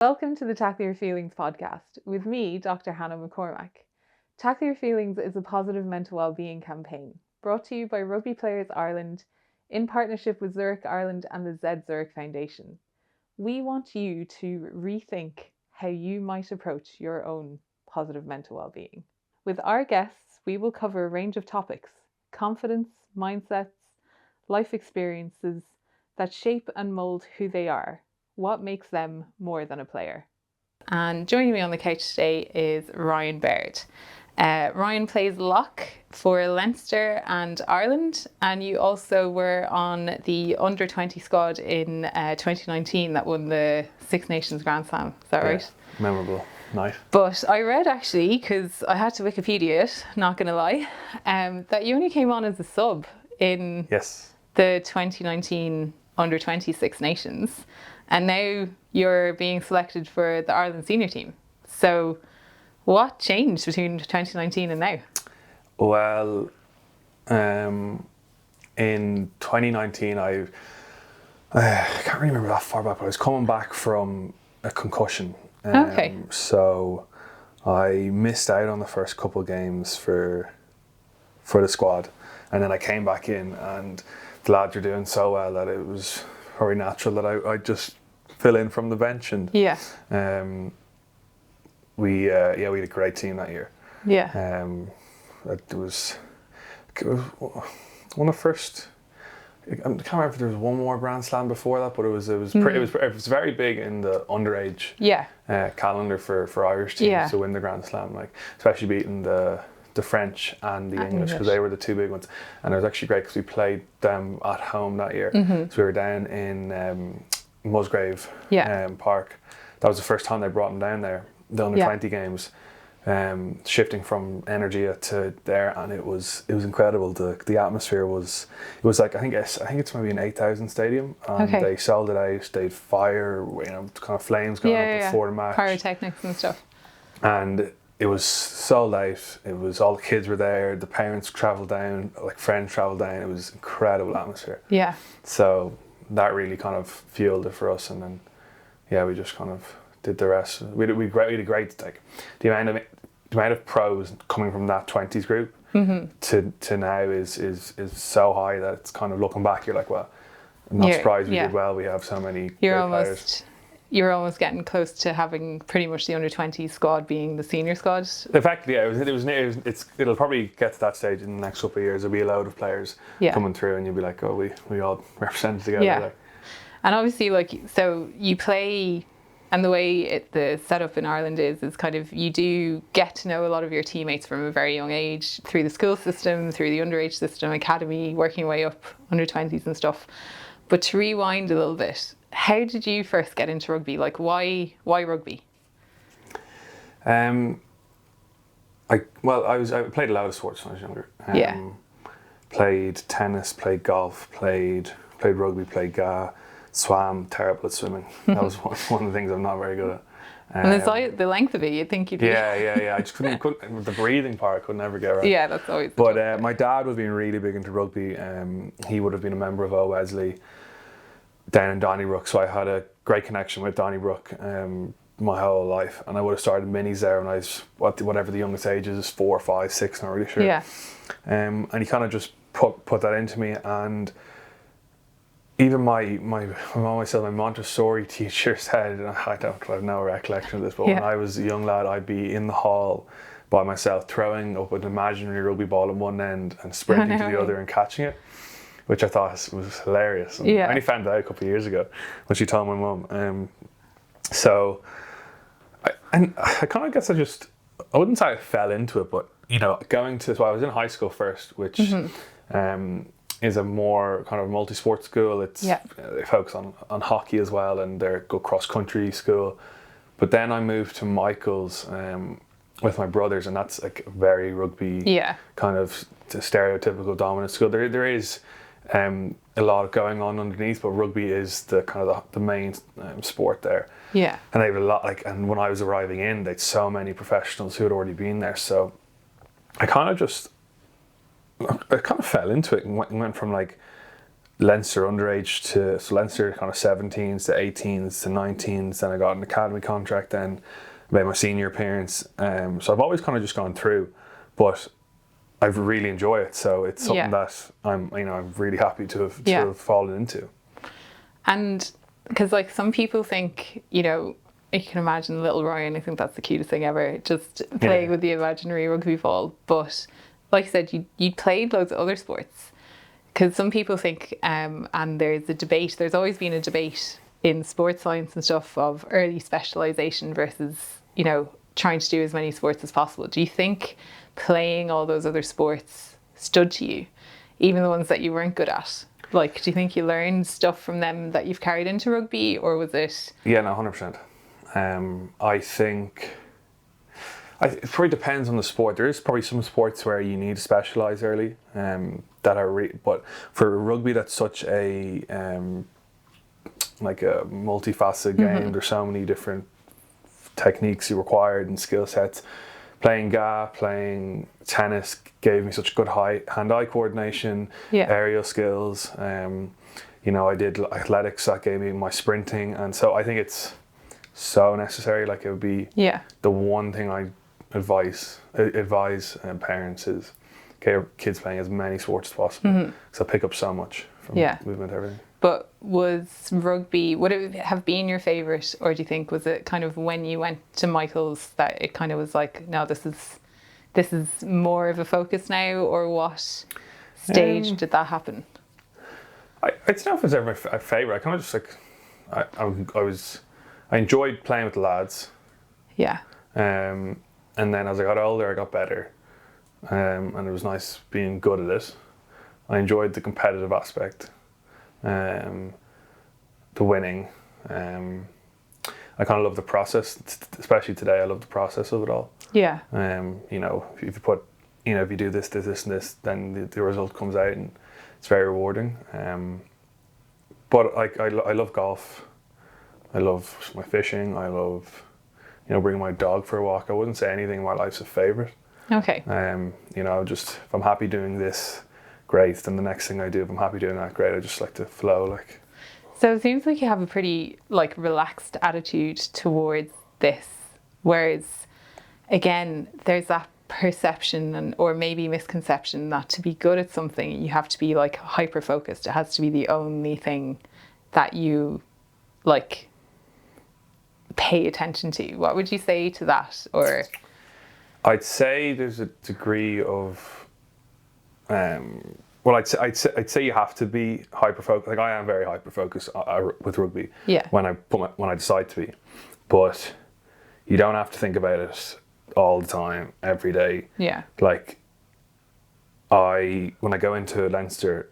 Welcome to the Tackle Your Feelings podcast with me, Dr. Hannah McCormack. Tackle Your Feelings is a positive mental well-being campaign brought to you by Rugby Players Ireland in partnership with Zurich Ireland and the Z Zurich Foundation. We want you to rethink how you might approach your own positive mental well-being. With our guests, we will cover a range of topics: confidence, mindsets, life experiences that shape and mould who they are. What makes them more than a player? And joining me on the couch today is Ryan Baird. Ryan plays lock for Leinster and Ireland, and you also were on the under-20 squad in 2019 that won the Six Nations Grand Slam. Is that right? Memorable night. But I read actually, because I had to Wikipedia it, not going to lie, that you only came on as a sub in the 2019 under-20 Six Nations. And now you're being selected for the Ireland senior team. So what changed between 2019 and now? Well, in 2019, I can't remember that far back, but I was coming back from a concussion. So I missed out on the first couple of games for the squad. And then I came back in, and the lads were doing so well that it was very natural that I just fill in from the bench. And we had a great team that year. It was one of the first. I can't remember if there was one more Grand Slam before that, but it was very big in the underage calendar for Irish teams to win the Grand Slam, like especially beating the French and the English, because they were the two big ones. And it was actually great because we played them at home that year. So we were down in Musgrave Park. That was the first time they brought them down there, the under 20 games, shifting from Energia to there, and it was incredible. The atmosphere was like, I think it's maybe an 8,000 stadium, and they sold it out. They had fire, kind of flames going up before the match, pyrotechnics and stuff, and it was sold out. It was, all the kids were there, the parents travelled down, like friends travelled down. It was incredible atmosphere. So that really kind of fueled it for us, and then we just kind of did the rest. We had a great, like, the amount of pros coming from that 20s group to now is so high that it's kind of, looking back, you're like, well, I'm not surprised we did well. We have so many great players. You're almost getting close to having pretty much the under-20 squad being the senior squad. In fact, it'll probably get to that stage in the next couple of years. There'll be a load of players coming through, and you'll be like, oh, we all represented together. Like. And obviously, like, so you play, and the way the setup in Ireland is kind of, you do get to know a lot of your teammates from a very young age, through the school system, through the underage system, academy, working your way up, under-20s and stuff. But to rewind a little bit, how did you first get into rugby? Like, why rugby? I played a lot of sports when I was younger. Played tennis, played golf, played rugby, played GAA, swam, terrible at swimming. That was one of the things I'm not very good at. And the length of it, you'd think you'd be... I just couldn't the breathing part I could never get right. Yeah, that's always... But my dad was being really big into rugby. He would have been a member of O Wesley down in Donnybrook, so I had a great connection with Donnybrook my whole life, and I would have started minis there when I was whatever the youngest age is, 4, 5, 6, not really sure. And he kind of just put that into me. And even my Montessori teacher said, and I have no recollection of this, but when I was a young lad, I'd be in the hall by myself throwing up an imaginary rugby ball at one end and sprinting to the other and catching it, which I thought was hilarious. And I only found out a couple of years ago when she told my mum. So I kind of guess I wouldn't say I fell into it, but so I was in high school first, which is a more kind of multi-sport school. It's they focus on hockey as well, and they're a good cross-country school. But then I moved to Michael's with my brothers, and that's like a very rugby kind of stereotypical dominant school. There is a lot going on underneath, but rugby is the kind of the main sport there. And they have a lot, and when I was arriving in, they had so many professionals who had already been there. So I kind of fell into it and went from like Leinster underage so Leinster kind of 17s to 18s to 19s. Then I got an academy contract. Then made my senior appearance. So I've always kind of just gone through, but I really enjoy it. So it's something that I'm really happy to have fallen into. And because like some people think, you can imagine little Ryan. I think that's the cutest thing ever. Just playing with the imaginary rugby ball. But like I said, you played loads of other sports. Because some people think, and there's a debate. There's always been a debate in sports science and stuff of early specialisation versus, trying to do as many sports as possible. Do you think playing all those other sports stood to you, even the ones that you weren't good at? Like, do you think you learned stuff from them that you've carried into rugby, or was it? Yeah, no, 100%. I think it probably depends on the sport. There is probably some sports where you need to specialise early, but for rugby, that's such a like a multifaceted game. There's so many different techniques you required and skill sets. Playing playing tennis gave me such good hand-eye coordination, aerial skills. I did athletics, that gave me my sprinting, and so I think it's so necessary. Like, it would be the one thing I advise parents is get kids playing as many sports as possible. So pick up so much from movement, everything. But was rugby, would it have been your favourite, or do you think was it kind of when you went to Michael's that it kind of was like, no, this is more of a focus now, or what stage did that happen? I don't know if it was ever my favourite. I kind of just like, I enjoyed playing with the lads. Yeah. And then as I got older, I got better. And it was nice being good at it. I enjoyed the competitive aspect. The winning. I kind of love the process, especially today. I love the process of it all. Yeah. If you do this, and this, then the result comes out, and it's very rewarding. But I love golf. I love my fishing. I love, bringing my dog for a walk. I wouldn't say anything in my life's a favourite. Okay. Just if I'm happy doing this, great. Then the next thing I do, if I'm happy doing that, great. I just like to flow, like. So it seems like you have a pretty relaxed attitude towards this, whereas again, there's that perception or maybe misconception that to be good at something, you have to be hyper focused. It has to be the only thing that you pay attention to. What would you say to that? Or I'd say there's a degree of I'd say you have to be hyper focused. Like, I am very hyper focused with rugby. Yeah. When I decide to be, but you don't have to think about it all the time, every day. Yeah. Like, when I go into Leinster,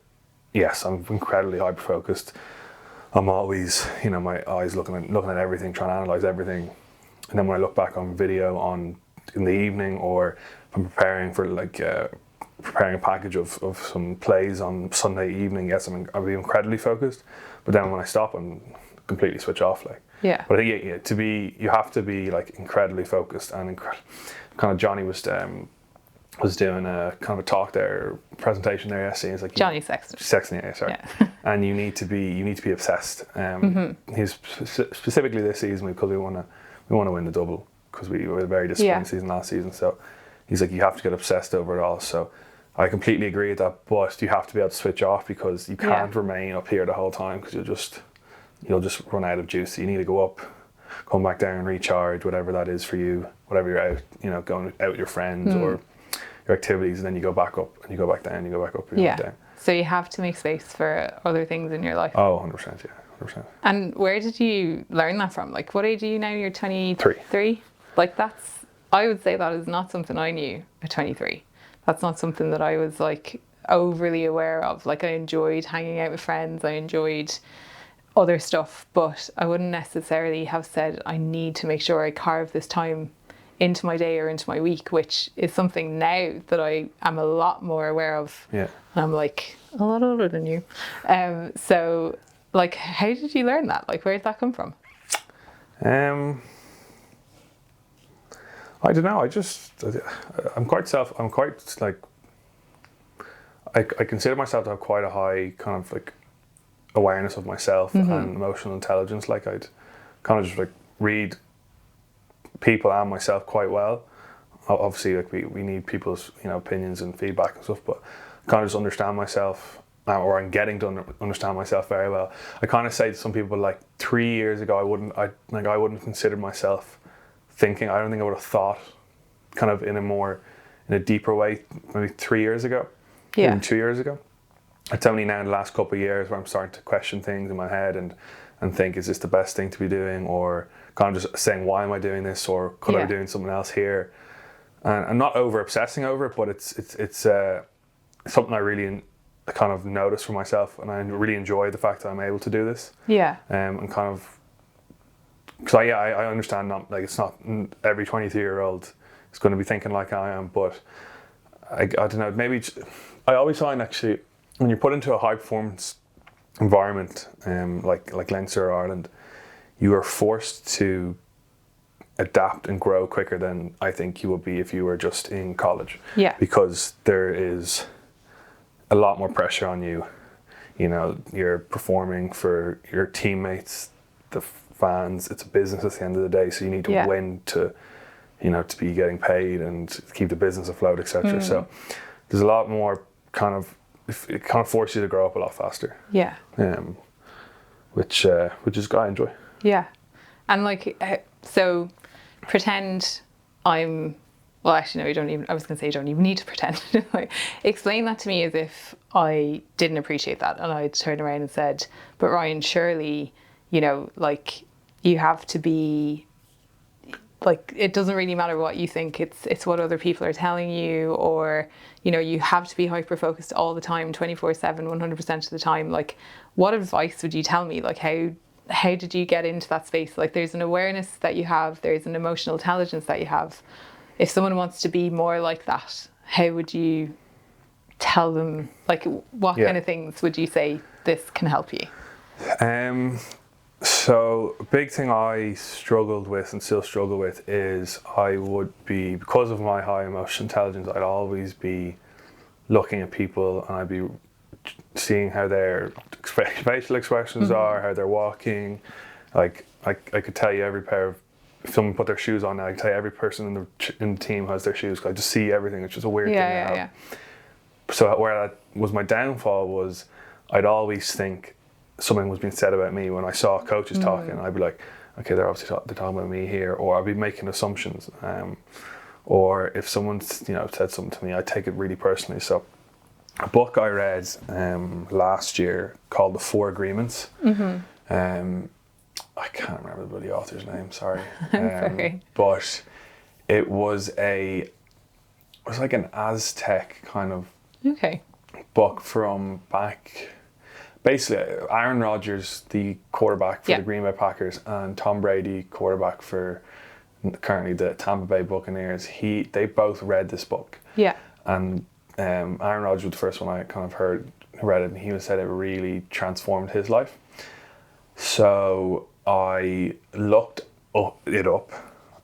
yes, I'm incredibly hyper focused. I'm always, my eyes looking at everything, trying to analyse everything. And then when I look back on video in the evening, or if I'm preparing for preparing a package of some plays on Sunday evening, yes, I'll be incredibly focused. But then when I stop, I'm completely switch off. Yeah. But I think you have to be incredibly focused, and kind of Johnny was doing a kind of a talk there, presentation there yesterday. It's Johnny Sexton. Sexton, yeah, sorry. Yeah. And you need to be obsessed. He's specifically this season, because we want to win the double, because we were a very disappointing season last season. So he's like, you have to get obsessed over it all. So I completely agree with that, but you have to be able to switch off, because you can't remain up here the whole time, because you'll just run out of juice. You need to go up, come back down, recharge, whatever that is for you, whatever you're out, going out with your friends or your activities, and then you go back up and you go back down, you go back up and you go back down. So you have to make space for other things in your life. Oh, 100%, yeah, 100%. And where did you learn that from? What age are you now? You're 23? I would say that is not something I knew at 23. That's not something that I was overly aware of. I enjoyed hanging out with friends, I enjoyed other stuff, but I wouldn't necessarily have said I need to make sure I carve this time into my day or into my week, which is something now that I am a lot more aware of. Yeah. And I'm a lot older than you. So how did you learn that? Where did that come from? I don't know. I consider myself to have quite a high kind of awareness of myself and emotional intelligence. Like I'd kind of just like read people and myself quite well. Obviously, like we need people's opinions and feedback and stuff, but kind of just understand myself, or I'm getting to understand myself very well. I kind of say to some people, like 3 years ago, I wouldn't have considered myself thinking. I don't think I would have thought kind of in a deeper way maybe 3 years ago, even 2 years ago. It's only now in the last couple of years where I'm starting to question things in my head and think, is this the best thing to be doing, or kind of just saying, why am I doing this, or could I be doing something else here? And I'm not over obsessing over it, but it's something I really kind of notice for myself, and I really enjoy the fact that I'm able to do this. Yeah. And kind of, because I understand, not like it's not every 23-year-old is going to be thinking like I am, but I don't know, maybe I always find actually when you're put into a high performance environment, like Leinster or Ireland, you are forced to adapt and grow quicker than I think you would be if you were just in college. Yeah. Because there is a lot more pressure on you. You're performing for your teammates, the fans. It's a business at the end of the day, so you need to win to be getting paid and keep the business afloat, etc. So there's a lot more it kind of forces you to grow up a lot faster. Yeah. Which is I enjoy. Yeah. And so pretend I'm, well, actually, no, I was going to say you don't even need to pretend. Explain that to me as if I didn't appreciate that. And I'd turn around and said, but Ryan, surely, you have to be, it doesn't really matter what you think, it's what other people are telling you, or, you have to be hyper-focused all the time, 24/7, 100% of the time. What advice would you tell me? How did you get into that space? There's an awareness that you have, there's an emotional intelligence that you have. If someone wants to be more like that, how would you tell them, what kind of things would you say this can help you? So a big thing I struggled with and still struggle with is because of my high emotional intelligence, I'd always be looking at people and I'd be seeing how their facial expressions are, how they're walking. I could tell you if someone put their shoes on now, I can tell you every person in the team has their shoes. I just see everything. It's just a weird thing now. Yeah. So where that was my downfall was I'd always think something was being said about me when I saw coaches talking. I'd be like, okay, they're talking about me here, or I'd be making assumptions. Or if someone said something to me, I'd take it really personally. So a book I read last year called The 4 Agreements. I can't remember the author's name, sorry. Sorry. But it was like an Aztec kind of book from back. Basically, Aaron Rodgers, the quarterback for the Green Bay Packers, and Tom Brady, quarterback for currently the Tampa Bay Buccaneers, they both read this book. Yeah. And Aaron Rodgers was the first one I kind of read it, and he said it really transformed his life. So I looked it up.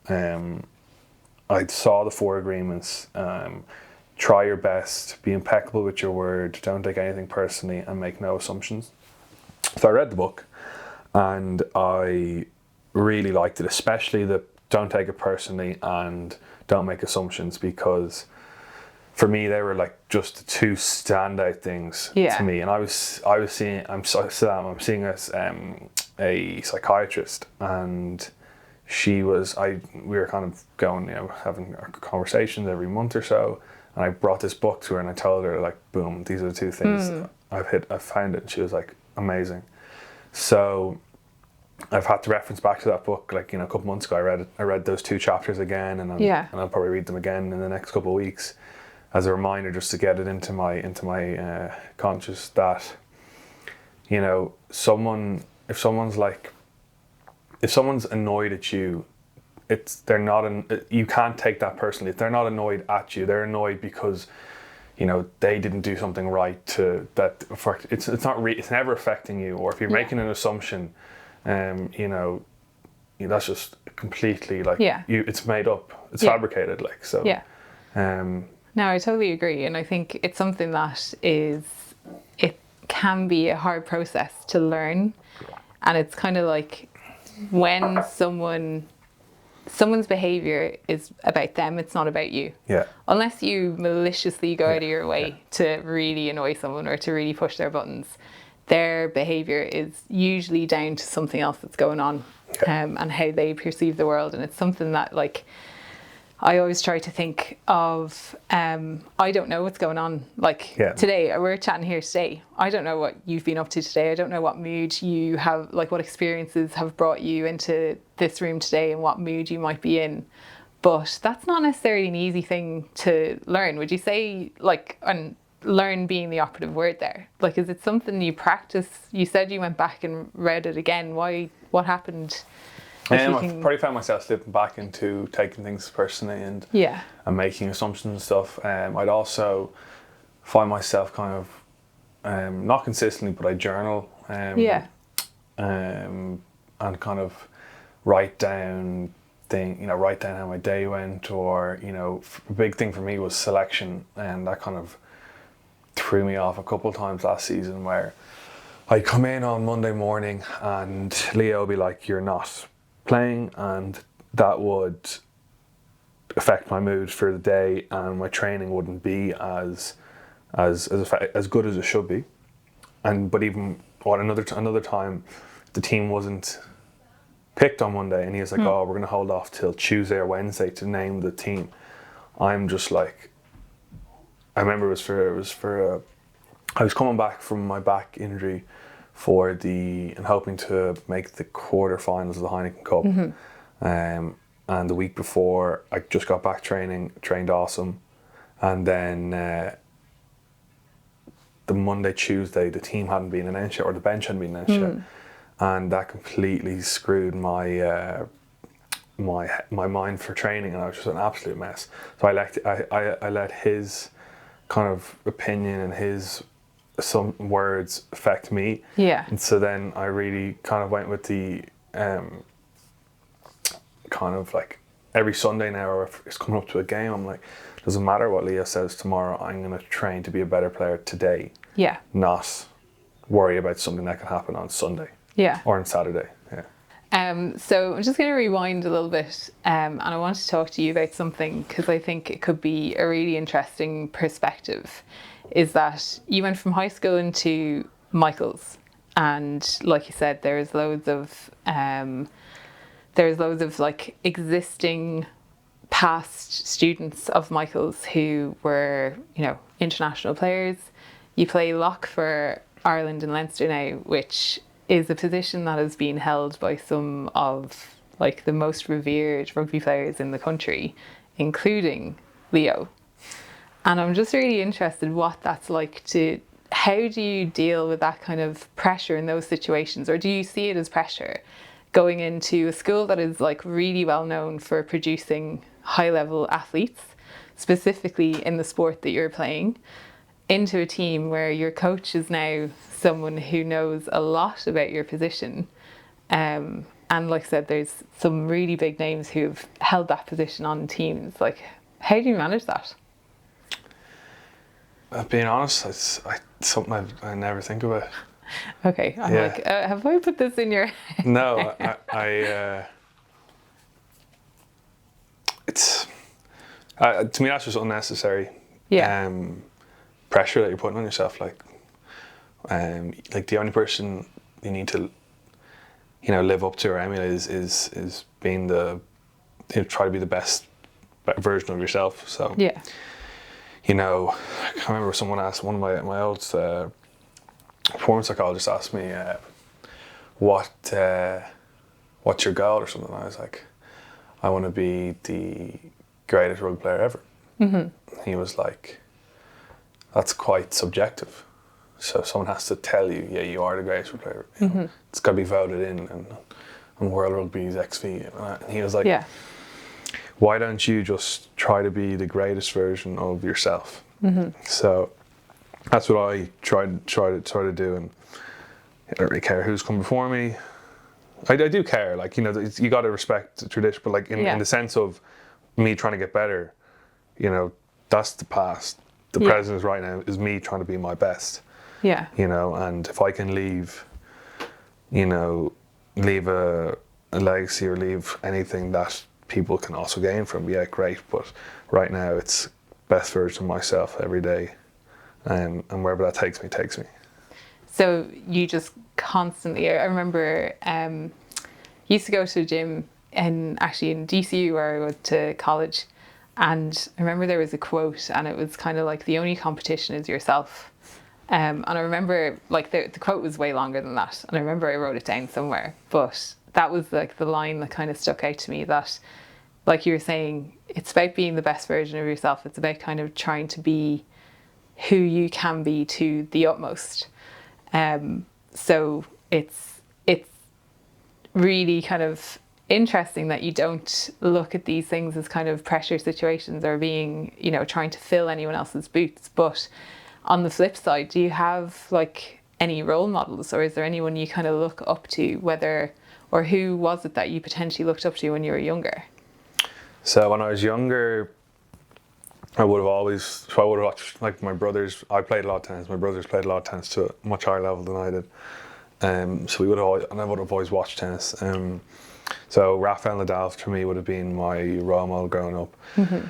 I saw the 4 agreements. Try your best, be impeccable with your word, don't take anything personally, and make no assumptions. So I read the book and I really liked it, especially the don't take it personally and don't make assumptions, because for me they were just the 2 standout things to me. And I'm seeing a psychiatrist, and we were kind of going, having conversations every month or so. And I brought this book to her and I told her, boom, these are the 2 things I've found it. And she was like, amazing. So I've had to reference back to that book, a couple months ago. I read those 2 chapters again, and I'll probably read them again in the next couple of weeks as a reminder, just to get it into my conscious that, if someone's annoyed at you, you can't take that personally. If they're not annoyed at you, they're annoyed because they didn't do something right it's never affecting you. Or if you're making an assumption, that's just completely it's made up, it's fabricated, no, I totally agree. And I think it's something that can be a hard process to learn, and it's kind of like when someone's behavior is about them, it's not about you. Yeah. Unless you maliciously go out of your way to really annoy someone or to really push their buttons, their behavior is usually down to something else that's going on, and how they perceive the world. And it's something that, like, I always try to think of, I don't know what's going on. Like today, we're chatting here today. I don't know what you've been up to today. I don't know what mood you have, like what experiences have brought you into this room today and what mood you might be in. But that's not necessarily an easy thing to learn. Would you say, like, and learn being the operative word there? Like, is it something you practice? You said you went back and read it again. Why? What happened? I probably found myself slipping back into taking things personally and making assumptions and stuff. I'd also find myself kind of not consistently, but I journal and kind of write down how my day went, or a big thing for me was selection, and that kind of threw me off a couple of times last season, where I'd come in on Monday morning and Leo would be like, "You're not playing," and that would affect my mood for the day, and my training wouldn't be as good as it should be. But even another time, the team wasn't picked on Monday, and he was like, "Oh, we're going to hold off till Tuesday or Wednesday to name the team." I'm just like, I remember I was coming back from my back injury and hoping to make the quarterfinals of the Heineken Cup. And the week before, I just got back trained awesome. And then the Monday, Tuesday, the team hadn't been announced yet, or the bench hadn't been announced yet. And that completely screwed my mind for training, and I was just an absolute mess. So I let his kind of opinion and some words affect me. And so then I really kind of went with the kind of like every Sunday now, or if it's coming up to a game, I'm like, doesn't matter what Leo says tomorrow, I'm going to train to be a better player today. Not worry about something that could happen on Sunday. Or on Saturday. So I'm just going to rewind a little bit, and I want to talk to you about something, because I think it could be a really interesting perspective. Is that you went from high school into Michael's, and like you said, there's loads of like existing past students of Michael's who were, international players. You play lock for Ireland and Leinster now, which is a position that has been held by some of like the most revered rugby players in the country, including Leo. And I'm just really interested what that's like how do you deal with that kind of pressure in those situations? Or do you see it as pressure going into a school that is like really well known for producing high level athletes, specifically in the sport that you're playing, into a team where your coach is now someone who knows a lot about your position, and like I said, there's some really big names who've held that position on teams. Like, how do you manage that? Being honest, it's something I never think about. Okay, I'm like, have I put this in your head? No, it's to me that's just unnecessary. Pressure that you're putting on yourself, like the only person you need to live up to or emulate is being try to be the best version of yourself. So I remember someone asked, one of my old performance psychologists asked me what's your goal or something. I was like, I want to be the greatest rugby player ever. He was like, that's quite subjective. So someone has to tell you, yeah, you are the greatest player. It's got to be voted in, and World Rugby's XV. And he was like, why don't you just try to be the greatest version of yourself? So that's what I try to do, and I don't really care who's come before me. I do care, like, you got to respect the tradition, but like in the sense of me trying to get better, that's the past. The present right now is me trying to be my best. Yeah. You know, and if I can leave, you know, leave a legacy or leave anything that people can also gain from, yeah, great. But right now it's best version of myself every day, and wherever that takes me, takes me. So you just constantly, I remember used to go to the gym actually in DCU where I went to college, and I remember there was a quote and it was kind of like, the only competition is yourself. And I remember like the quote was way longer than that, and I remember I wrote it down somewhere, but that was like the line that kind of stuck out to me, that like you were saying, it's about being the best version of yourself. It's about kind of trying to be who you can be to the utmost. So it's really kind of interesting that you don't look at these things as kind of pressure situations or being, you know, trying to fill anyone else's boots. But on the flip side, do you have like any role models, or is there anyone you kind of look up to, or who was it that you potentially looked up to when you were younger? So when I was younger, I would have watched, like, my brothers. I played a lot of tennis. My brothers played a lot of tennis to a much higher level than I did. So I would have always watched tennis. So Rafael Nadal for me would have been my role model growing up. Mm-hmm.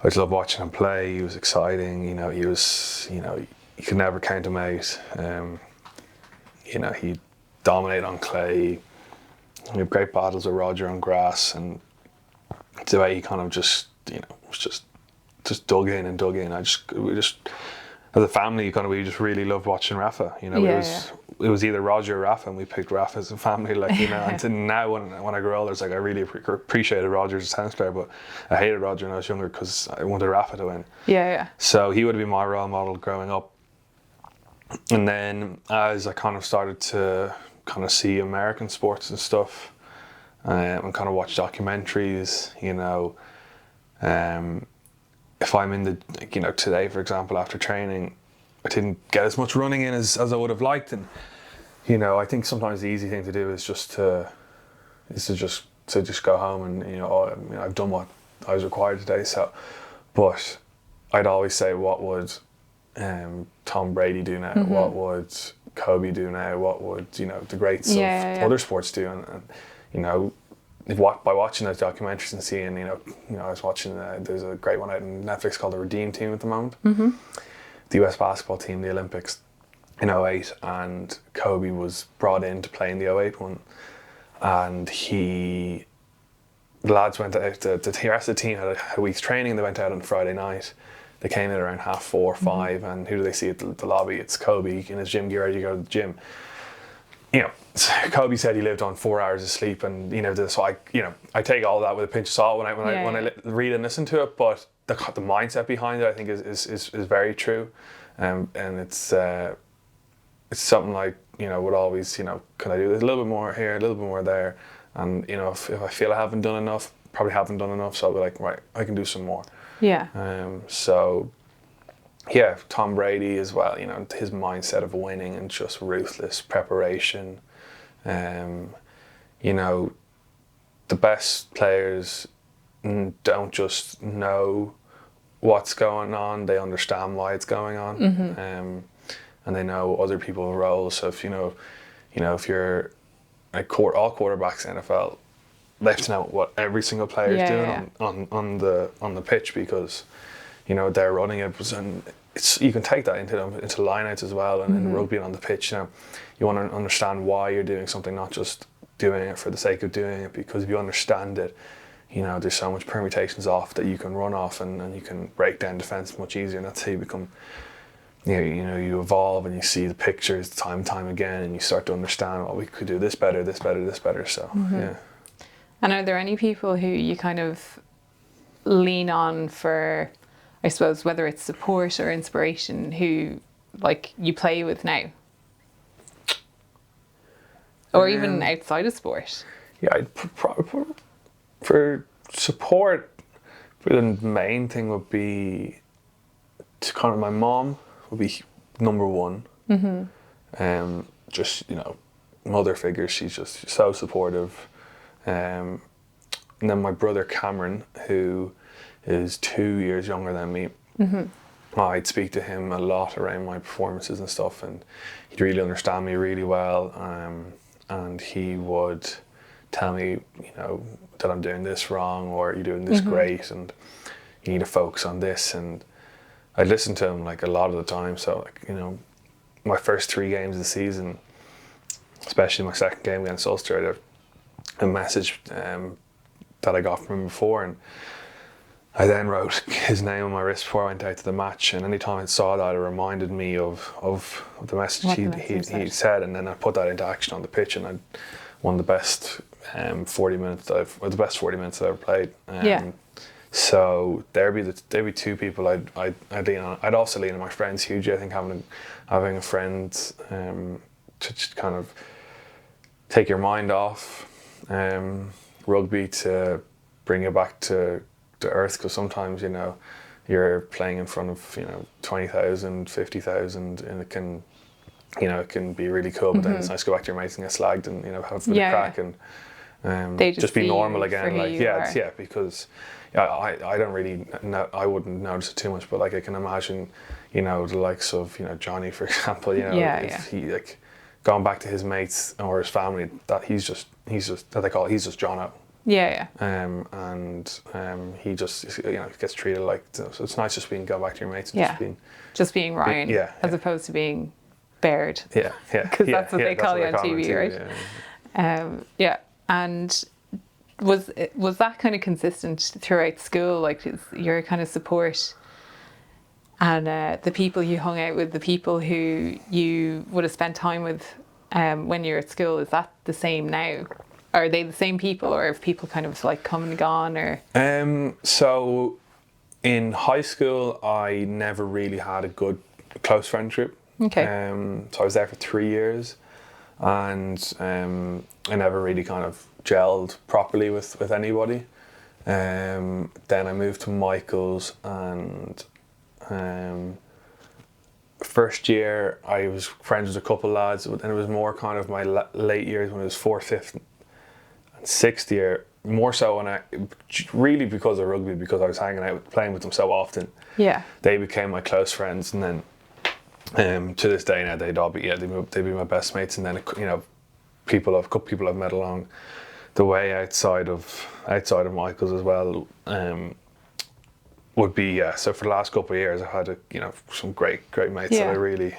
I just loved watching him play. He was exciting. You know, you could never count him out. You know, he dominated on clay. We have great battles with Roger on grass, and the way he kind of just, you know, was just dug in and dug in. We just as a family, we just really loved watching Rafa. You know, it was either Roger or Rafa, and we picked Rafa as a family. Like, you know, and now when I grew older, it's like I really appreciated Roger as a tennis player, but I hated Roger when I was younger because I wanted Rafa to win. Yeah. So he would have been my role model growing up. And then as I kind of started to kind of see American sports and stuff, and kind of watch documentaries, you know, if I'm in the, you know, today, for example, after training, I didn't get as much running in as I would have liked. And, you know, I think sometimes the easy thing to do is just to go home and, you know, I've done what I was required today. So, but I'd always say, what would Tom Brady do now? Mm-hmm. What would Kobe do now? What would, you know, the greats of other sports do? And you know, by watching those documentaries and seeing, you know, I was watching, there's a great one out on Netflix called The Redeem Team at the moment. Mm-hmm. The US basketball team, the Olympics in 2008, and Kobe was brought in to play in the 2008 one. And the lads went out, the rest of the team had a week's training, and they went out on Friday night. They came in around 4:30, 5, and who do they see at the lobby? It's Kobe in his gym gear, ready to go to the gym. You know, Kobe said he lived on 4 hours of sleep, and, you know, so I take all that with a pinch of salt when I read and listen to it, but the mindset behind it, I think, is very true, and it's something like, you know, would always, you know, can I do this a little bit more here, a little bit more there, and, you know, if I feel I haven't done enough, probably haven't done enough, so I'll be like, right, I can do some more. Yeah. So yeah, Tom Brady as well, you know, his mindset of winning and just ruthless preparation. You know, the best players don't just know what's going on, they understand why it's going on. Mm-hmm. And they know other people's roles. So if if you're all quarterbacks in the NFL, they have to know what every single player is doing on the pitch, because, you know, they're running it, and you can take that into lineouts as well, and in rugby and on the pitch. You know, you want to understand why you're doing something, not just doing it for the sake of doing it, because if you understand it, you know, there's so much permutations off that you can run off, and you can break down defence much easier, and that's how you become, you evolve, and you see the pictures time and time again, and you start to understand, well, we could do this better. So yeah. And are there any people who you kind of lean on for, I suppose, whether it's support or inspiration, who, like, you play with now? Or even outside of sport? Yeah, for support, the main thing would be to kind of, my mom would be number one. Mm-hmm. Just, you know, mother figure, she's just so supportive. And then my brother Cameron, who is 2 years younger than me, I'd speak to him a lot around my performances and stuff, and he'd really understand me really well, and he would tell me, that I'm doing this wrong, or you're doing this great, and you need to focus on this. And I'd listen to him like a lot of the time. So my first 3 games of the season, especially my second game against Ulster, I had a message that I got from him before, and I then wrote his name on my wrist before I went out to the match, and anytime I saw that, it reminded me of the message he said, and then I put that into action on the pitch, and I won the best 40 minutes the best 40 minutes I've ever played. So there'd be 2 people I'd lean on. I'd also lean on my friends hugely. I think having a friend to just kind of take your mind off rugby, to bring you back to earth, because sometimes you're playing in front of 20,000, 50,000, and it can be really cool, but then it's nice to go back to your mates and get slagged and have a bit of crack and just be normal again. Because I don't really know, I wouldn't notice it too much, but I can imagine the likes of Johnny, for example, if he gone back to his mates or his family, that he's just he's just Jono. And he just gets treated like, so it's nice just go back to your mates and just being Ryan, as opposed to being Baird. Because that's what they call you on TV, right? And was that kind of consistent throughout school, like your kind of support and the people you hung out with, the people who you would have spent time with when you're at school? Is that the same now? Are they the same people, or have people kind of come and gone? Or so in high school, I never really had a good close friendship. Okay. So I was there for 3 years, and I never really kind of gelled properly with anybody. Then I moved to Michael's, and first year I was friends with a couple lads, and it was more kind of my late years when it was 4th, 5th, and 6th year, more so when really because of rugby, because I was hanging out playing with them so often. They became my close friends, and then to this day now they'd be my best mates. And then a couple people I've met along the way outside of Michael's as well would be so for the last couple of years I've had some great mates that I really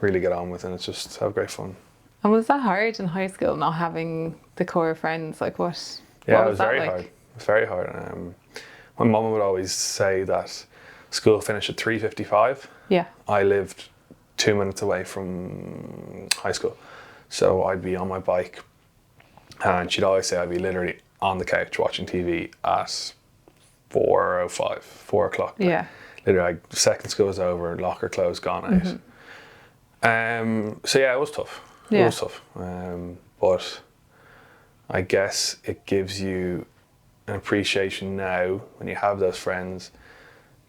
get on with, and it's just have great fun. And was that hard in high school, not having the core of friends? What was it was very hard. It was very hard. My mum would always say that school finished at 3:55. I lived 2 minutes away from high school, so I'd be on my bike, and she'd always say I'd be literally on the couch watching TV at 4:05, 4 o'clock. Literally, second school was over, locker closed, gone out. So it was tough. It was tough. But I guess it gives you an appreciation now when you have those friends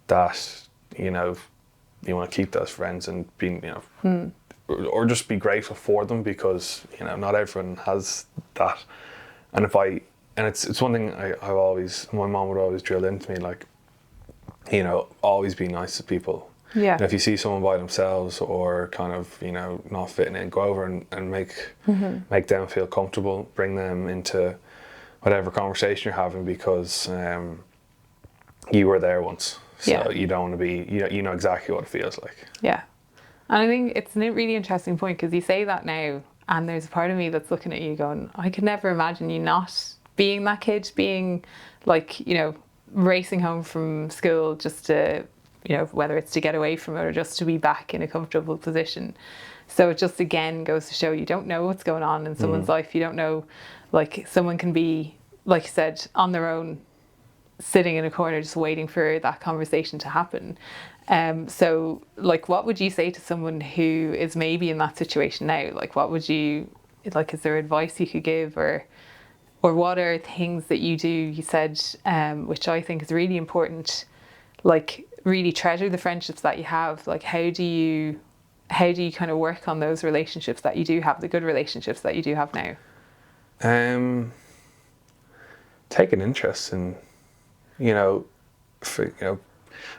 that you want to keep those friends and be or just be grateful for them, because not everyone has that. And it's one thing my mom would always drill into me, always be nice to people. And if you see someone by themselves or kind of not fitting in, go over and make them feel comfortable, bring them into whatever conversation you're having, because you were there once, so you don't want to be you know exactly what it feels like. And I think it's a really interesting point, because you say that now, and there's a part of me that's looking at you going, I could never imagine you not being that kid, being racing home from school just to, whether it's to get away from it or just to be back in a comfortable position. So it just again goes to show you don't know what's going on in someone's life. You don't know, someone can be, like you said, on their own, sitting in a corner just waiting for that conversation to happen. So what would you say to someone who is maybe in that situation now? What would you, is there advice you could give, or what are things that you do? You said, which I think is really important, really treasure the friendships that you have. How do you kind of work on those relationships that you do have, the good relationships that you do have now? Take an interest in,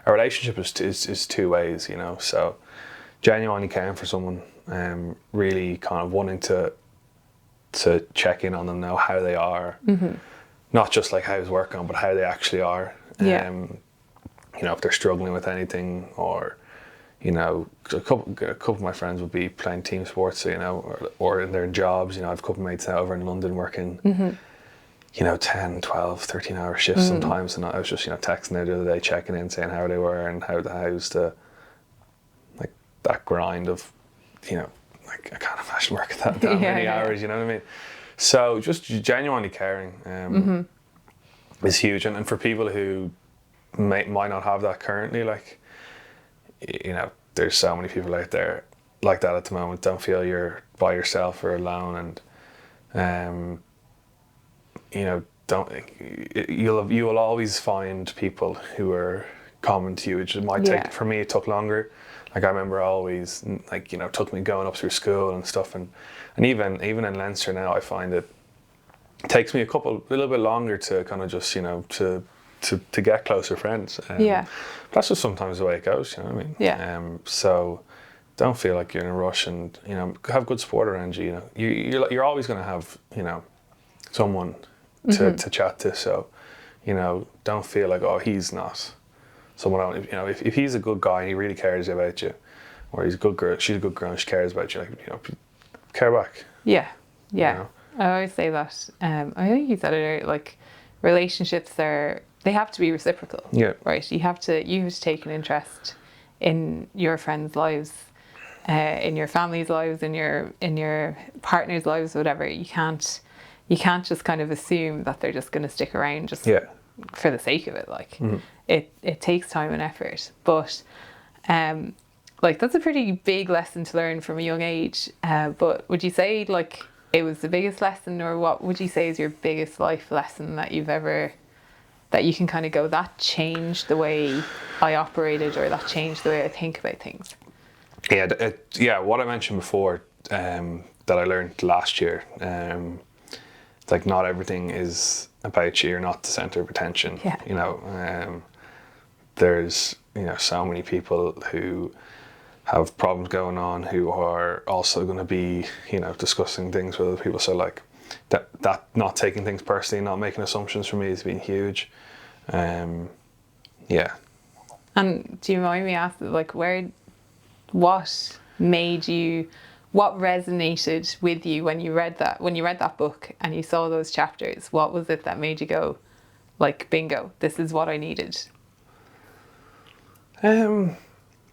a relationship is two ways, you know. So genuinely caring for someone, really kind of wanting to check in on them, know how they are, not just like how's work on, but how they actually are. Yeah. You know, if they're struggling with anything, or you know, a couple of my friends will be playing team sports, you know, or in their jobs. You know, I've a couple of mates now over in London working, you know, 10, 12, 13-hour shifts sometimes. And I was just, you know, texting them the other day, checking in, saying how they were and how's the, like, that grind of, you know, like, I can't imagine working that many hours, you know what I mean? So just genuinely caring is huge. And for people who might not have that currently, like, you know, there's so many people out there like that at the moment. Don't feel you're by yourself or alone, and you know, you will always find people who are common to you. It might take, for me, it took longer. Like I remember always, like, you know, it took me going up through school and stuff, and even in Leinster now, I find it takes me a little bit longer to kind of just, you know, to get closer friends. That's just sometimes the way it goes, you know what I mean? So don't feel like you're in a rush, and, you know, have good support around you. You know, you're always going to have, you know, someone to chat to. So, you know, don't feel like, oh, he's not someone else. You know, if he's a good guy and he really cares about you, or he's a good girl, she's a good girl and she cares about you, like, you know, care back. Yeah. You know? I always say that. I think you said it earlier, like, relationships they have to be reciprocal. Yeah. Right. You have to take an interest in your friends' lives, in your family's lives, in your partner's lives, whatever. You can't just kind of assume that they're just going to stick around just for the sake of it. Like, it takes time and effort. But like, that's a pretty big lesson to learn from a young age. But would you say, like, it was the biggest lesson, or what would you say is your biggest life lesson that you can kind of go, that changed the way I operated, or that changed the way I think about things? What I mentioned before, that I learned last year, like, not everything is about you. You're not the center of attention. You know, there's, you know, so many people who have problems going on who are also going to be, you know, discussing things with other people. So, like, that not taking things personally, not making assumptions, for me has been huge. And do you mind me asking, like, what resonated with you when you read that book and you saw those chapters? What was it that made you go, like, bingo, this is what I needed?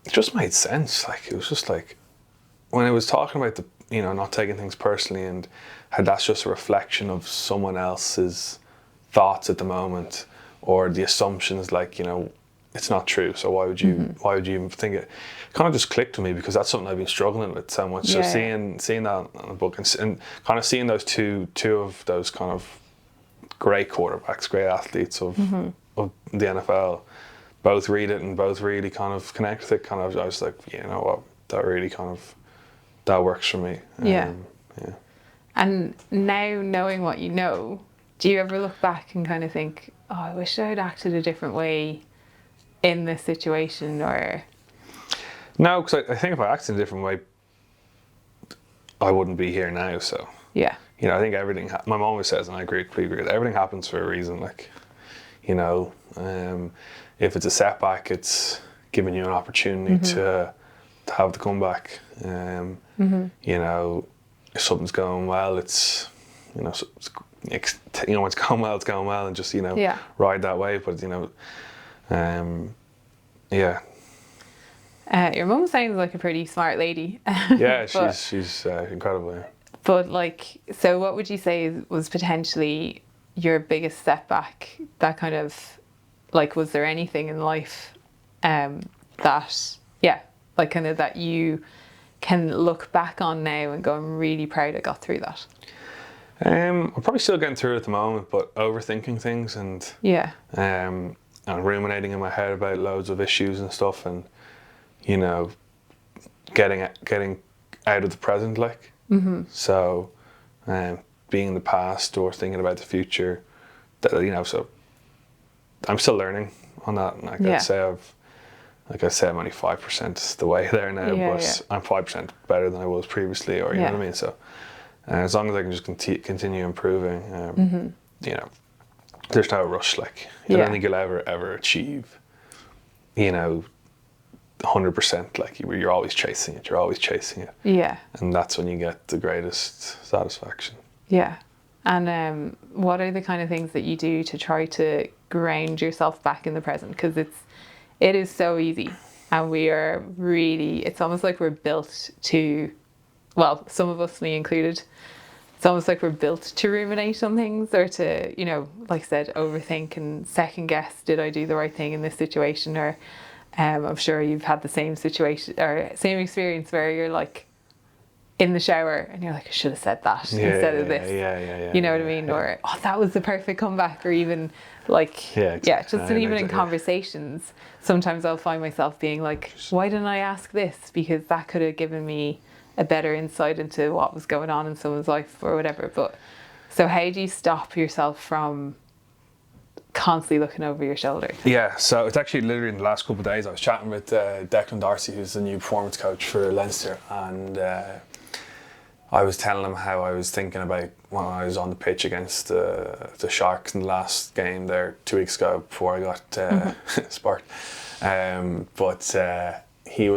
It just made sense. Like, it was just like, when I was talking about the, you know, not taking things personally, and how that's just a reflection of someone else's thoughts at the moment, or the assumptions, like, you know, it's not true, so why would you even think it? Kind of just clicked with me, because that's something I've been struggling with so much. So seeing that in the book, and kind of seeing those two of those kind of great quarterbacks, great athletes of the NFL, both read it and both really kind of connect with it. Kind of, I was like, you know what, that really kind of, that works for me. And now, knowing what you know, do you ever look back and kind of think, oh, I wish I'd acted a different way in this situation? Or no, because I think if I acted a different way, I wouldn't be here now. So you know, I think everything, my mom always says, and I completely agree, everything happens for a reason. Like, you know, if it's a setback, it's giving you an opportunity to have the comeback. You know, if something's going well, it's, you know, when it's going well, it's going well, and just, you know, ride that wave. But, you know, your mum sounds like a pretty smart lady. She's incredible. But, like, so what would you say was potentially your biggest setback? That kind of, like, was there anything in life that, like, kind of that you can look back on now and go, I'm really proud I got through that? I'm probably still getting through it at the moment, but overthinking things, and and ruminating in my head about loads of issues and stuff, and, you know, getting out of the present, like. So being in the past or thinking about the future, that, you know, so I'm still learning. on that. And Yeah. I'd say I'm only 5% the way there now, but I'm 5% better than I was previously, or you know what I mean. So as long as I can just continue improving, you know, there's no rush. Like I don't think you'll ever achieve, you know, 100%. Like you're always chasing it. You're always chasing it. Yeah. And that's when you get the greatest satisfaction. Yeah. And what are the kind of things that you do to try to ground yourself back in the present? Because it is so easy, and we are really, it's almost like we're built to, well, some of us, me included, it's almost like we're built to ruminate on things, or to, you know, like I said, overthink and second guess, did I do the right thing in this situation? Or I'm sure you've had the same situation or same experience where you're like in the shower and you're like, I should have said that instead of this. You know what I mean? Or, oh, that was the perfect comeback. Or even like, just even in conversations, sometimes I'll find myself being like, why didn't I ask this? Because that could have given me a better insight into what was going on in someone's life or whatever. But so how do you stop yourself from constantly looking over your shoulder? Yeah, so it's actually literally in the last couple of days I was chatting with Declan Darcy, who's the new performance coach for Leinster, and I was telling him how I was thinking about when I was on the pitch against the Sharks in the last game there 2 weeks ago before I got sparked. But he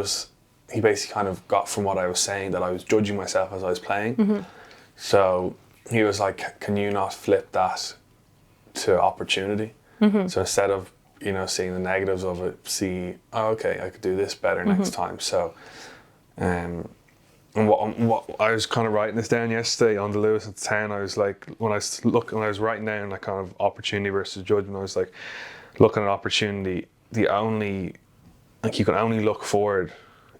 basically kind of got from what I was saying that I was judging myself as I was playing. So he was like, can you not flip that to opportunity? So instead of, you know, seeing the negatives of it, see, oh, okay, I could do this better next time. So and what I was kind of writing this down yesterday on the Lewis at 10, I was like, when I was writing down like kind of opportunity versus judgment, I was like, looking at opportunity, you can only look forward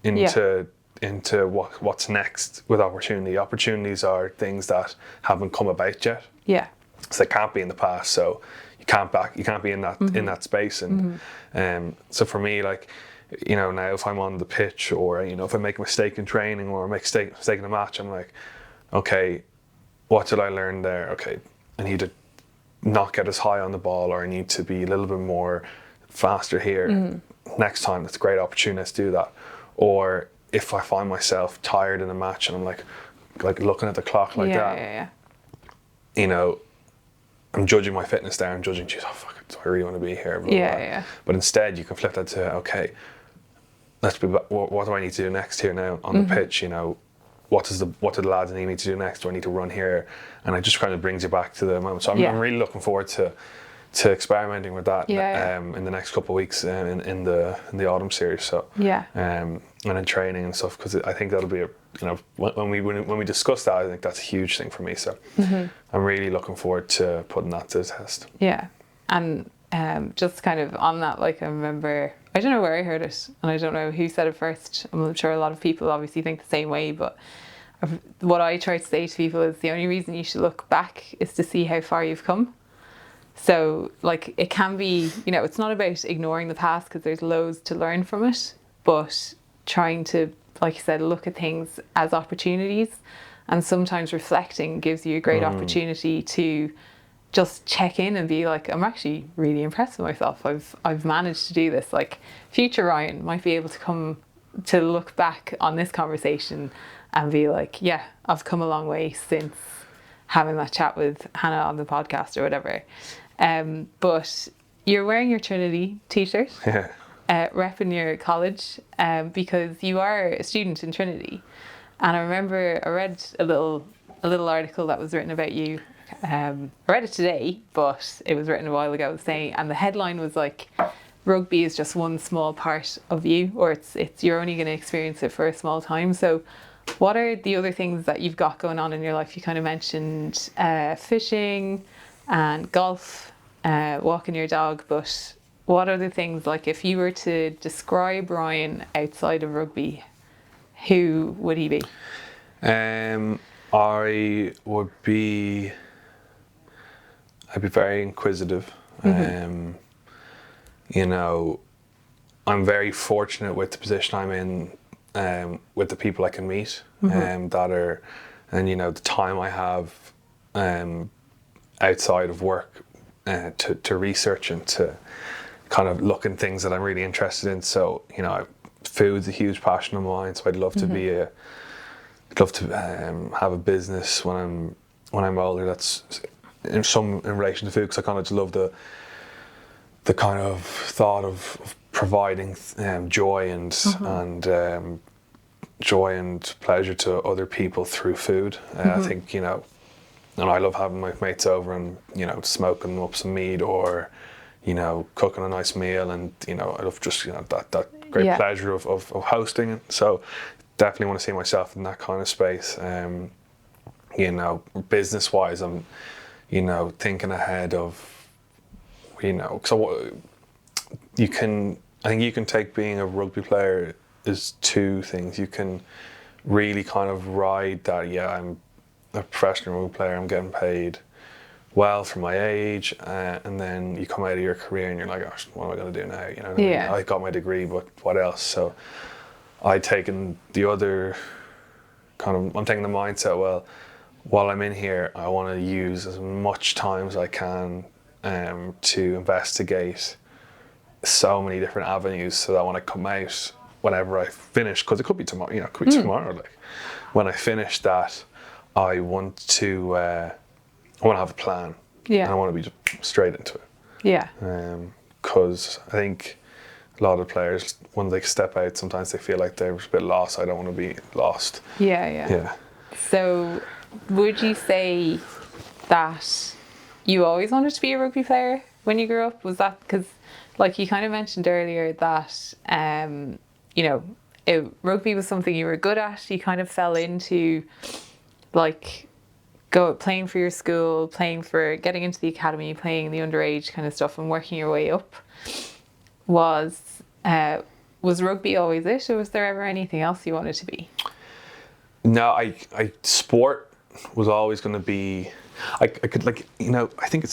into what's next with opportunity. Opportunities are things that haven't come about yet. Yeah. So they can't be in the past. So you can't be in that space. And so for me, like, you know, now if I'm on the pitch, or, you know, if I make a mistake in training or I make a mistake in a match, I'm like, okay, what did I learn there? Okay, I need to not get as high on the ball, or I need to be a little bit more faster here. Next time, it's a great opportunity to do that. Or if I find myself tired in a match and I'm like looking at the clock like that, you know, I'm judging my fitness there. I'm judging, geez, oh fuck, do I really want to be here? Blah, blah, blah. But instead, you can flip that to, okay, what do I need to do next here now on the pitch? You know, what do the lads need me to do next? Do I need to run here? And it just kind of brings you back to the moment. So I'm really looking forward to experimenting with that in the next couple of weeks in the autumn series. So and in training and stuff, because I think that'll be when we discuss that, I think that's a huge thing for me. So I'm really looking forward to putting that to the test. Yeah, and just kind of on that, like I remember, I don't know where I heard it, and I don't know who said it first. I'm sure a lot of people obviously think the same way, but what I try to say to people is the only reason you should look back is to see how far you've come. So, like, it can be, you know, it's not about ignoring the past, because there's loads to learn from it, but trying to, like you said, look at things as opportunities. And sometimes reflecting gives you a great opportunity to just check in and be like, I'm actually really impressed with myself. I've managed to do this. Like, future Ryan might be able to come to look back on this conversation and be like, yeah, I've come a long way since having that chat with Hannah on the podcast or whatever. But you're wearing your Trinity t-shirt, repping your college, because you are a student in Trinity. And I remember I read a little article that was written about you. I read it today, but it was written a while ago, saying, and the headline was like, rugby is just one small part of you, or it's you're only going to experience it for a small time. So what are the other things that you've got going on in your life? You kind of mentioned fishing and golf, walking your dog, but what other things, like if you were to describe Ryan outside of rugby, who would he be? I'd be very inquisitive. You know, I'm very fortunate with the position I'm in, with the people I can meet, that are, and you know, the time I have outside of work to research and to, kind of look in things that I'm really interested in. So, you know, food's a huge passion of mine. So I'd love to have a business when I'm older. That's in relation to food, because I kind of just love the kind of thought of providing joy and joy and pleasure to other people through food. I think, you know, and I love having my mates over and, you know, smoking up some meat, or, you know, cooking a nice meal, and, you know, I love just, you know, that great pleasure of hosting it. So definitely want to see myself in that kind of space. You know, business wise, I'm, you know, thinking ahead of, you know, so I think you can take being a rugby player is two things. You can really kind of ride that, yeah, I'm a professional rugby player, I'm getting paid well for my age, and then you come out of your career and you're like, gosh, what am I going to do now? You know, Yeah. I got my degree, but what else? So I'm taking the mindset, well, while I'm in here, I want to use as much time as I can to investigate so many different avenues, so that when I come out, whenever I finish, because it could be tomorrow, you know, it could be tomorrow, like when I finish that, I want to have a plan. Yeah. And I want to be just straight into it. Yeah. Because I think a lot of players, when they step out, sometimes they feel like they're a bit lost. I don't want to be lost. Yeah. So would you say that you always wanted to be a rugby player when you grew up? Was that because, like you kind of mentioned earlier, that you know, rugby was something you were good at, you kind of fell into, like, playing for your school, getting into the academy, playing the underage kind of stuff, and working your way up. Was rugby always it, or was there ever anything else you wanted to be? No, I sport was always going to be. I could, like, you know, I think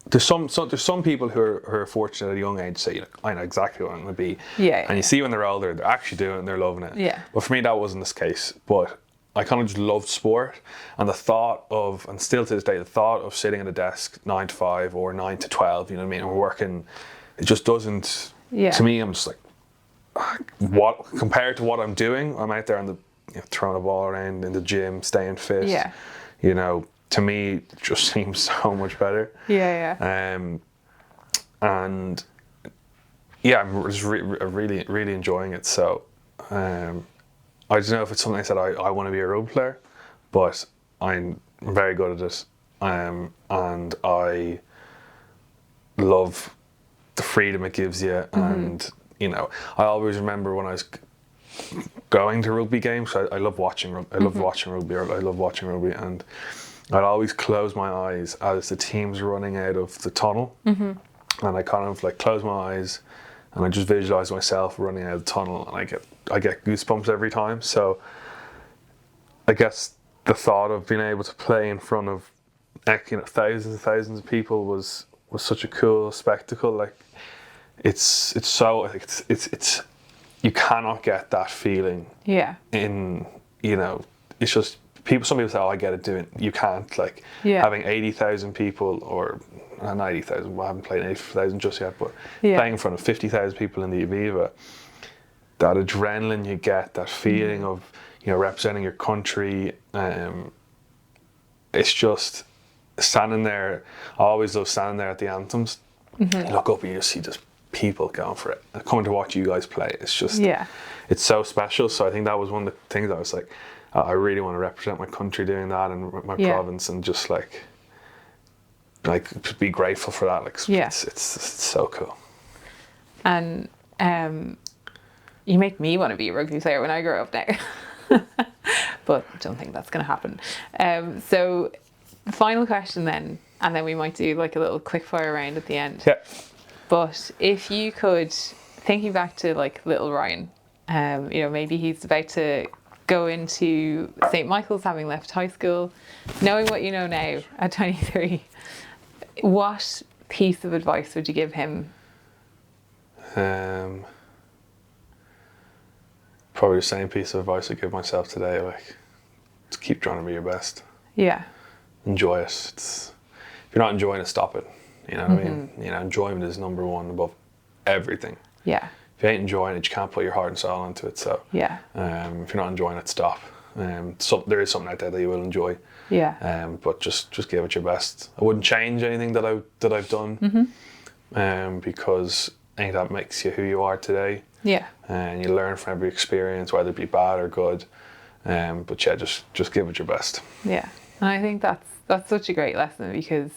there's some people who are fortunate at a young age, say, I know exactly what I'm going to be. Yeah. And you see when they're older, they're actually doing it and they're loving it. Yeah. But for me, that wasn't this case. But I kind of just loved sport, and the thought of, and still to this day, the thought of sitting at a desk 9 to 5 or 9 to 12, you know what I mean, and working, it just doesn't. Yeah. To me, I'm just like, what compared to what I'm doing, I'm out there on the, you know, throwing a ball around in the gym, staying fit. Yeah. You know, to me, it just seems so much better. Yeah. And yeah, I'm just really enjoying it. So, I don't know if it's something I said I want to be a rugby player, but I'm very good at it, and I love the freedom it gives you. And, you know, I always remember when I was going to rugby games, I love watching rugby. I love watching rugby, and I'd always close my eyes as the team's running out of the tunnel, and I kind of like close my eyes, and I just visualize myself running out of the tunnel, and I get goosebumps every time. So I guess the thought of being able to play in front of, you know, thousands and thousands of people was such a cool spectacle. Like, it's so, it's you cannot get that feeling. Yeah. In, you know, it's just some people say, oh, I get it, doing it. You can't, like, Yeah. having 80,000 people, or not 80,000, well, I haven't played 80,000 just yet, but playing in front of 50,000 people in the Aviva, that adrenaline you get, that feeling of, you know, representing your country, it's just standing there. I always love standing there at the anthems. You look up and you just see just people going for it, and coming to watch you guys play. It's just, it's so special. So I think that was one of the things I was like, I really want to represent my country doing that, and my province, and just like be grateful for that. Like, it's so cool. And you make me want to be a rugby player when I grow up now. But I don't think that's going to happen. So the final question then, and then we might do like a little quick fire round at the end. Yeah. But if you could, thinking back to like little Ryan, you know, maybe he's about to go into St. Michael's, having left high school, knowing what you know now at 23, what piece of advice would you give him? Probably the same piece of advice I give myself today, like, just keep trying to be your best. Yeah. Enjoy it. If you're not enjoying it, stop it. You know what I mean? You know, enjoyment is number one above everything. Yeah. If you ain't enjoying it, you can't put your heart and soul into it. So Yeah. if you're not enjoying it, stop. So there is something out there that you will enjoy. Yeah. But just give it your best. I wouldn't change anything that I've done. Because I think that makes you who you are today. Yeah. And you learn from every experience, whether it be bad or good. But yeah, just give it your best. Yeah. And I think that's such a great lesson, because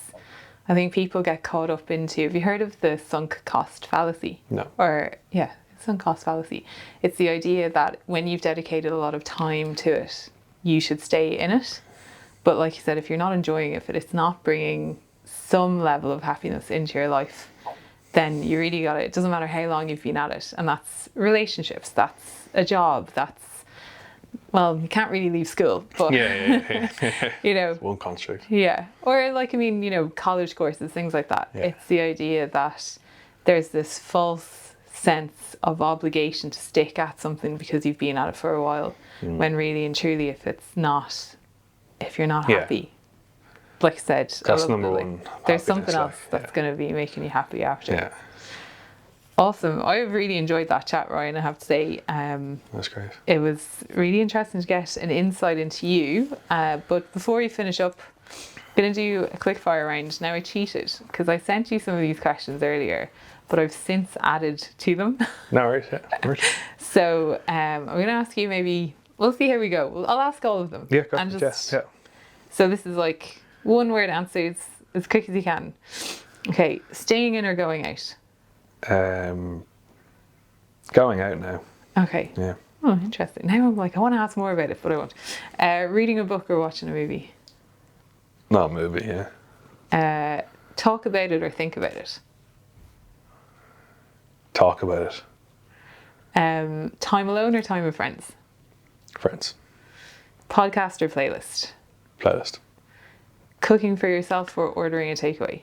I think people get caught up into, have you heard of the sunk cost fallacy? No. Or, yeah, sunk cost fallacy. It's the idea that when you've dedicated a lot of time to it, you should stay in it. But like you said, if you're not enjoying it, if it's not bringing some level of happiness into your life, then you really got it doesn't matter how long you've been at it. And that's relationships, that's a job, that's, well, you can't really leave school, but Yeah. you know, One construct. yeah. Or like, I mean, you know, college courses, things like that. Yeah. It's the idea that there's this false sense of obligation to stick at something because you've been at it for a while, when really and truly, if you're not happy, like I said, That's number one. There's something else that's going to be making you happy after. Yeah. Awesome. I've really enjoyed that chat, Ryan, I have to say. That's great. It was really interesting to get an insight into you. But before we finish up, I'm going to do a quick fire round. Now, I cheated because I sent you some of these questions earlier, but I've since added to them. No worries. Yeah. Worries. So I'm going to ask you, maybe, we'll see how we go. I'll ask all of them. Yeah, go and just, yeah. So this is like one word answers as quick as you can. Okay, staying in or going out? Going out now. Okay. Yeah. Oh, interesting. Now I'm like, I want to ask more about it, but I won't. Reading a book or watching a movie? Not a movie, yeah. Talk about it or think about it? Talk about it. Time alone or time with friends? Friends. Podcast or playlist? Playlist. Cooking for yourself or ordering a takeaway?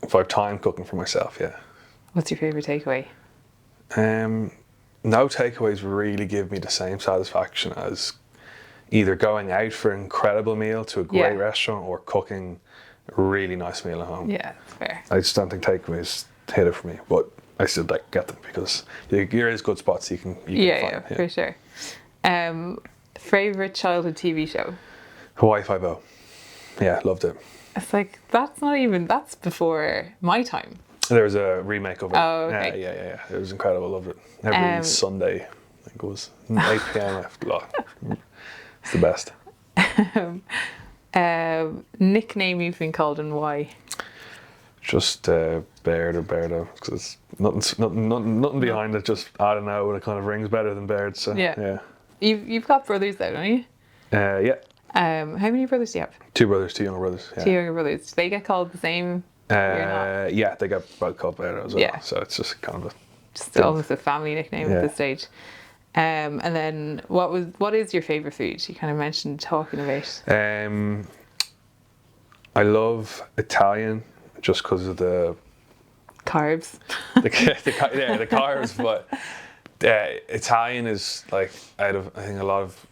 If I have time, cooking for myself, yeah. What's your favourite takeaway? No takeaways really give me the same satisfaction as either going out for an incredible meal to a great restaurant or cooking a really nice meal at home. Yeah, that's fair. I just don't think takeaways hit it for me, but I still like get them because there is good spots you can find. Yeah, for sure. Favourite childhood TV show? Hawaii Five-0. Yeah, loved it. It's like, that's before my time. There was a remake of it. Oh, okay. Yeah. It was incredible. Loved it. Every Sunday, I think it was 8 p.m. It's the best. Nickname you've been called and why? Just Baird or Bairdo, because nothing behind it. Just I don't know, it kind of rings better than Baird. So yeah. You've got brothers though, don't you? Yeah. How many brothers do you have? 2 brothers, 2 younger brothers. Yeah. 2 younger brothers. Do they get called the same? Yeah, they got both called Bairdo as well. Yeah. So it's just kind of almost a family nickname at this stage. And then what is your favourite food? You kind of mentioned talking about. I love Italian just because of the carbs. the carbs, but Italian is like out of I think a lot of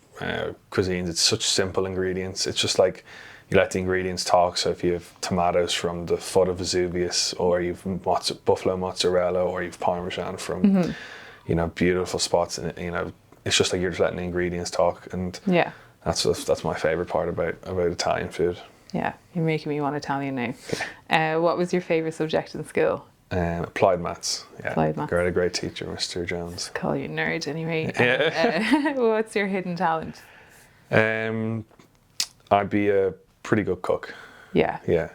cuisines. It's such simple ingredients. It's just like you let the ingredients talk. So if you have tomatoes from the foot of Vesuvius, or you've buffalo mozzarella, or you've Parmesan from beautiful spots, and it's just like you're just letting the ingredients talk, and that's my favorite part about Italian food. Yeah, you're making me want Italian now. What was your favourite subject in school? Applied maths. Yeah, Applied maths. I had a great teacher, Mr. Jones. Call you nerd anyway. Yeah. What's your hidden talent? I'd be a pretty good cook. Yeah. Yeah.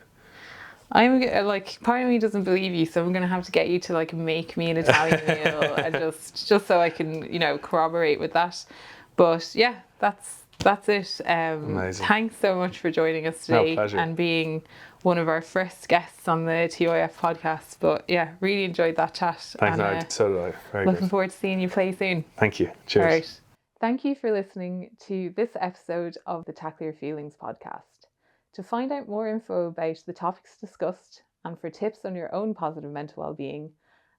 I'm like, part of me doesn't believe you, so I'm gonna have to get you to like make me an Italian meal, and just so I can corroborate with that. But yeah, that's it. Amazing. Thanks so much for joining us today and being one of our first guests on the TIF podcast. But yeah, really enjoyed that chat. Thanks, so did I. Very looking good. forward to seeing you play soon. Thank you. Cheers. All right. Thank you for listening to this episode of the Tackle Your Feelings podcast. To find out more info about the topics discussed and for tips on your own positive mental well-being,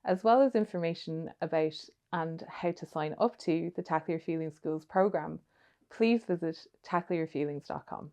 as well as information about and how to sign up to the Tackle Your Feelings Schools programme, please visit tackleyourfeelings.com.